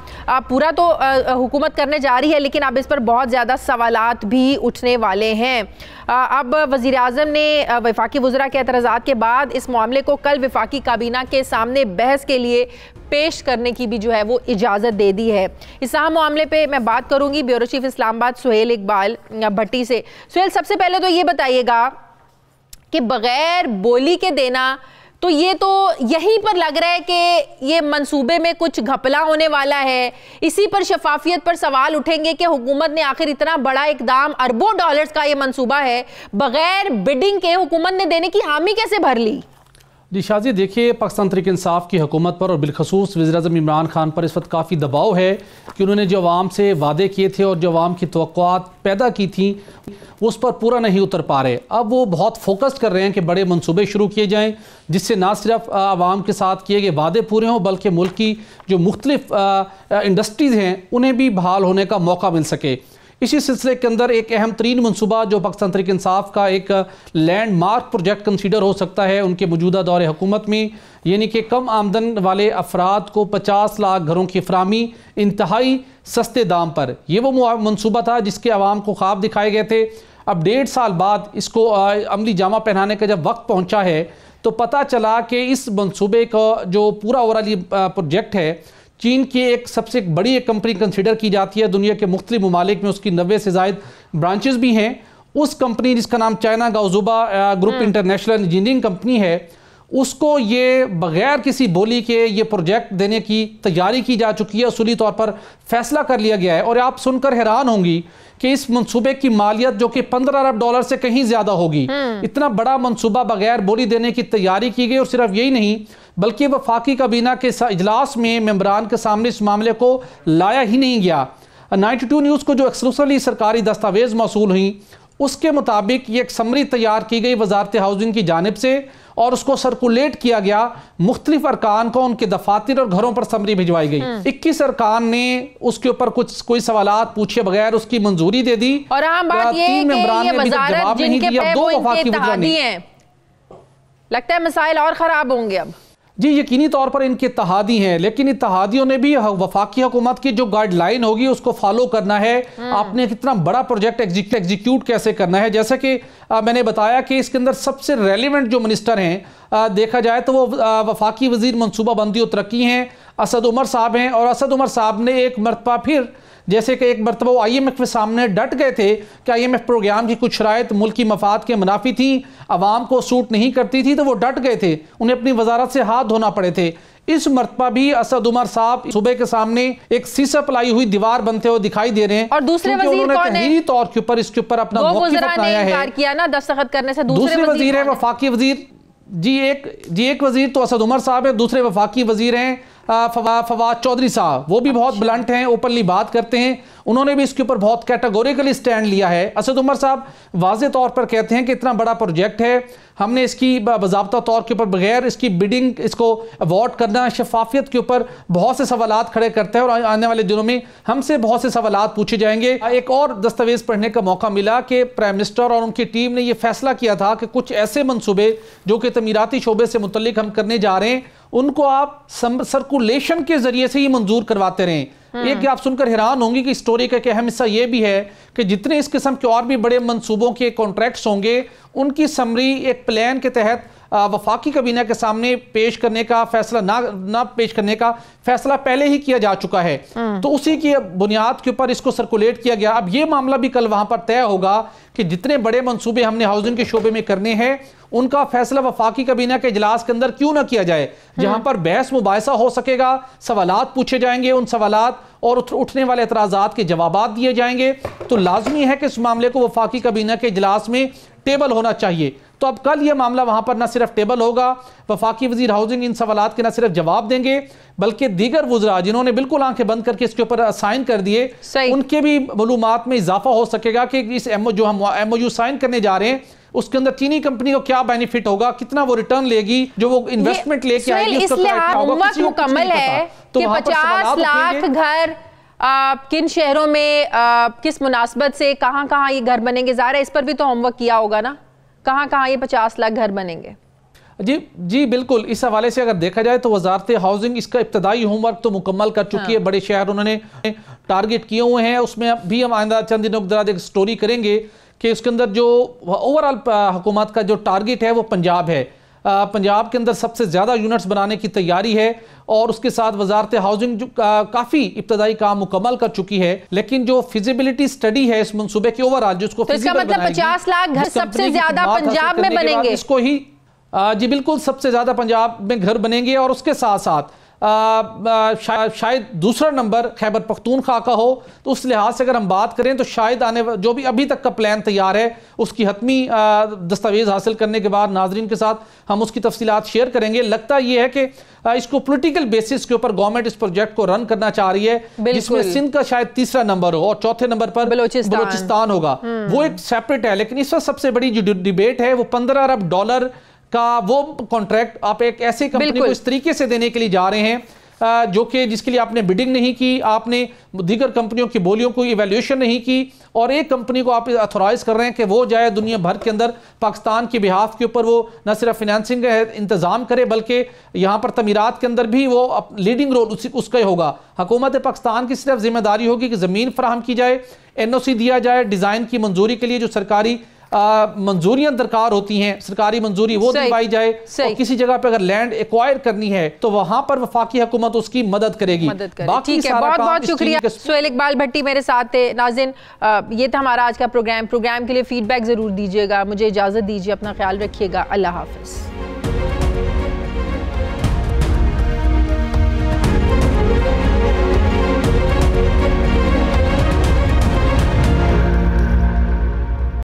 पूरा तो हुकूमत करने जा रही है, लेकिन अब इस पर बहुत ज़्यादा सवालात भी उठने वाले हैं। अब वज़ीर आज़म ने वफाकी वज़रा के एतराज़ात के बाद इस मामले को कल वफाकी काबीना के सामने बहस के लिए पेश करने की भी जो है वो इजाज़त दे दी है। इस अहम मामले पे मैं बात करूंगी ब्यूरो चीफ इस्लामाबाद सुहेल इकबाल भट्टी से। सुहेल, सबसे पहले तो ये बताइएगा कि बग़ैर बोली के देना, तो ये तो यहीं पर लग रहा है कि ये मंसूबे में कुछ घपला होने वाला है। इसी पर शफाफियत पर सवाल उठेंगे कि हुकूमत ने आखिर इतना बड़ा इकदाम अरबों डॉलर्स का ये मंसूबा है बगैर बिडिंग के हुकूमत ने देने की हामी कैसे भर ली? जी शाजी, देखिए पाकिस्तान तहरीक इंसाफ की हुकूमत पर और बिलखसूस वज़ीर-ए-आज़म इमरान खान पर इस वक्त काफ़ी दबाव है कि उन्होंने जो अवाम से वादे किए थे और जो अवाम की तवक्कुआत पैदा की थी उस पर पूरा नहीं उतर पा रहे। अब वो बहुत फोकस्ड कर रहे हैं कि बड़े मंसूबे शुरू किए जाएँ जिससे ना सिर्फ आवाम के साथ किए गए वादे पूरे हों बल्कि मुल्क की जो मुख्तलिफ इंडस्ट्रीज़ हैं उन्हें भी बहाल होने का मौका मिल सके। इसी सिलसिले के अंदर एक अहम तरीन मनसूबा जो पाकिस्तान तहरीक इंसाफ का एक लैंडमार्क प्रोजेक्ट कंसीडर हो सकता है उनके मौजूदा दौर हुकूमत में, यानी कि कम आमदन वाले अफराद को 50 लाख घरों की फराहमी इंतहाई सस्ते दाम पर। यह वो मनसूबा था जिसके अवाम को ख्वाब दिखाए गए थे। अब 1.5 साल बाद इसको अमली जामा पहनाने का जब वक्त पहुँचा है तो पता चला कि इस मनसूबे का जो पूरा ओवरऑल प्रोजेक्ट है चीन की एक सबसे बड़ी एक कंपनी कंसिडर की जाती है। दुनिया के मुख्तलिफ ममालिक में उसकी 90 से ज़ायद ब्रांचेस भी हैं। उस कंपनी जिसका नाम China Gezhouba group international engineering company है, उसको ये बगैर किसी बोली के ये प्रोजेक्ट देने की तैयारी की जा चुकी है। उसूली तौर पर फैसला कर लिया गया है और आप सुनकर हैरान होंगी कि इस मंसूबे की मालियत जो कि 15 अरब डॉलर से कहीं ज्यादा होगी। इतना बड़ा मंसूबा बगैर बोली देने की तैयारी की गई और सिर्फ यही नहीं बल्कि वफाकी काबीना के इजलास में मेंबरान के सामने इस मामले को लाया ही नहीं गया। 92 न्यूज़ को जो एक्सक्लूसिवली सरकारी दस्तावेज मौसूल हुई उसके मुताबिक ये एक समरी तैयार की गई वजारत हाउसिंग की जानिब से और उसको सर्कुलेट किया गया मुख्तलिफ अरकान को, उनके दफातर और घरों पर समरी भिजवाई गई। 21 अरकान ने उसके ऊपर कोई सवालात पूछे बगैर उसकी मंजूरी दे दी और अहम बात ये है कि ये वजारत जिनके पे वो इनके इत्तेहादी हैं, लगता है मसाइल और ख़राब होंगे अब। जी यकीनी तौर पर इनके इत्तेहादी हैं, लेकिन इत्तेहादियों ने भी वफाकी हुकूमत की जो गाइडलाइन होगी उसको फॉलो करना है। आपने कितना बड़ा प्रोजेक्ट एग्जीक्यूट कैसे करना है, जैसे कि मैंने बताया कि इसके अंदर सबसे रेलिवेंट जो मिनिस्टर हैं देखा जाए तो वो वफाकी वजीर मनसूबाबंदी और तरक्की हैं, असद उमर साहब हैं। और असद उमर साहब ने एक मरतबा फिर जैसे कि एक मरतबा वो IMF के सामने डट गए थे कि IMF प्रोग्राम की कुछ शराइत मुल्क की मफाद के मुनाफी थी, आवाम को सूट नहीं करती थी, तो वो डट गए थे, उन्हें अपनी वजारत से हाथ धोना पड़े थे। इस मरतबा भी असद उमर साहब सूबे के सामने एक शीशा पलाई हुई दीवार बनते हुए दिखाई दे रहे हैं। और दूसरे वजीर कौन है? तौर के ऊपर इसके ऊपर अपना मौक़िफ़ अपनाया है, किया ना दस्तखत करने से। दूसरे वजीर है वफाकी वजीर। जी एक वजीर तो असद उमर साहब है, दूसरे वफाकी वजीर हैं फवाद चौधरी साहब। वो भी बहुत ब्लंट हैं, ओपनली बात करते हैं। उन्होंने भी इसके ऊपर बहुत कैटेगोरिकली स्टैंड लिया है। असद उमर साहब वाज़े तौर पर कहते हैं कि इतना बड़ा प्रोजेक्ट है, हमने इसकी बाज़ाब्ता तौर के ऊपर बगैर इसकी बिडिंग इसको अवॉर्ड करना शफाफियत के ऊपर बहुत से सवालात खड़े करते हैं और आने वाले दिनों में हमसे बहुत से सवालात पूछे जाएंगे। एक और दस्तावेज पढ़ने का मौका मिला कि प्राइम मिनिस्टर और उनकी टीम ने यह फैसला किया था कि कुछ ऐसे मनसूबे जो कि तमीराती शोबे से मुतल्लिक हम करने जा रहे हैं उनको आप सर्कुलेशन के जरिए से ही मंजूर करवाते रहें। एक आप सुनकर हैरान होंगी कि स्टोरी का एक अहम हिस्सा यह भी है कि जितने इस किस्म के और भी बड़े मंसूबों के कॉन्ट्रैक्ट्स होंगे उनकी समरी एक प्लान के तहत वफाकी काबीना के सामने पेश करने का फैसला ना पेश करने का फैसला पहले ही किया जा चुका है। तो उसी की बुनियाद के ऊपर इसको सर्कुलेट किया गया। अब ये मामला भी कल वहां पर तय होगा कि जितने बड़े मंसूबे हमने हाउसिंग के शोबे में करने हैं उनका फैसला वफाकी काबीना के इजलास के अंदर क्यों ना किया जाए, जहां पर बहस मुबाहिसा हो सकेगा, सवालात पूछे जाएंगे, उन सवालात और उठने वाले एतराजात के जवाबात दिए जाएंगे। तो लाजमी है कि इस मामले को वफाकी काबीना के इजलास में टेबल होना चाहिए। तो अब कल यह मामला वहां पर न सिर्फ टेबल होगा, वफाकी वजीर हाउसिंग इन सवालात के न सिर्फ जवाब देंगे बल्कि दीगर वज़रा जिन्होंने बिल्कुल आंखें बंद करके इसके ऊपर साइन कर दिए उनके भी मालूमात में इजाफा हो सकेगा कि इस जो हम MOU साइन करने जा रहे हैं उसके अंदर चीनी कंपनी को क्या बेनिफिट होगा, कितना वो रिटर्न लेगी, जो वो इन्वेस्टमेंट लेके आएगी उसका मुकम्मल है कि 50 लाख घर किन शहरों में किस मुनासबत से कहां ये घर बनेंगे। ज़ाहिर है इस पर भी तो होमवर्क किया होगा ना, कहां ये 50 लाख घर बनेंगे। जी बिल्कुल। इस हवाले से अगर देखा जाए तो वजारत हाउसिंग इसका इब्तदाई होमवर्क तो मुकम्मल कर चुकी है। बड़े शहर उन्होंने टारगेट किए हुए हैं, उसमें भी हम आइंदा चंद दिनों के दौरान एक स्टोरी करेंगे कि उसके अंदर जो ओवरऑल हुकूमत का जो टारगेट है वो पंजाब है। पंजाब के अंदर सबसे ज़्यादा यूनिट्स बनाने की तैयारी है और उसके साथ वजारत हाउसिंग काफ़ी इब्तदाई काम मुकम्मल कर चुकी है। लेकिन जो फिजिबिलिटी स्टडी है इस मंसूबे के ओवरऑल जिसको तो इसका मतलब 50 लाख घर सबसे ज़्यादा पंजाब में बनेंगे। इसको ही जी बिल्कुल सबसे ज़्यादा पंजाब में घर बनेंगे और उसके साथ साथ शायद दूसरा नंबर खैबर पख्तूनख्वा का हो। तो उस लिहाज से अगर हम बात करें तो शायद जो भी अभी तक का प्लान तैयार है उसकी हतमी दस्तावेज हासिल करने के बाद नाजरीन के साथ हम उसकी तफसीलात शेयर करेंगे। लगता यह है कि इसको पॉलिटिकल बेसिस के ऊपर गवर्नमेंट इस प्रोजेक्ट को रन करना चाह रही है, जिसमें सिंध का शायद तीसरा नंबर हो और चौथे नंबर पर बलोचिस्तान होगा। वो एक सेपरेट है, लेकिन इस वक्त सबसे बड़ी जो डिबेट है वो 15 अरब डॉलर का वो कॉन्ट्रैक्ट आप एक ऐसी कंपनी को इस तरीके से देने के लिए जा रहे हैं जो कि जिसके लिए आपने बिडिंग नहीं की, आपने दीगर कंपनियों की बोलियों को इवैल्यूएशन नहीं की, और एक कंपनी को आप अथोराइज कर रहे हैं कि वो जाए दुनिया भर के अंदर पाकिस्तान के बिहाफ के ऊपर वो न सिर्फ फिनेंसिंग का इंतजाम करे बल्कि यहाँ पर तमीरात के अंदर भी वो लीडिंग रोल उसका ही होगा। हुकूमत पाकिस्तान की सिर्फ जिम्मेदारी होगी कि ज़मीन फराहम की जाए, NOC दिया जाए, डिज़ाइन की मंजूरी के लिए जो सरकारी मंजूरियां दरकार होती हैं, सरकारी मंजूरी वो दिलवाई जाए, और किसी जगह पे अगर लैंड एक्वायर करनी है तो वहां पर वफाकी हुकूमत उसकी मदद करेगी। ठीक है, बहुत बहुत शुक्रिया। सुहेल इकबाल भट्टी मेरे साथ थे। नाज़रीन, ये था हमारा आज का प्रोग्राम के लिए फीडबैक जरूर दीजिएगा। मुझे इजाजत दीजिए, अपना ख्याल रखिएगा। अल्लाह हाफिज।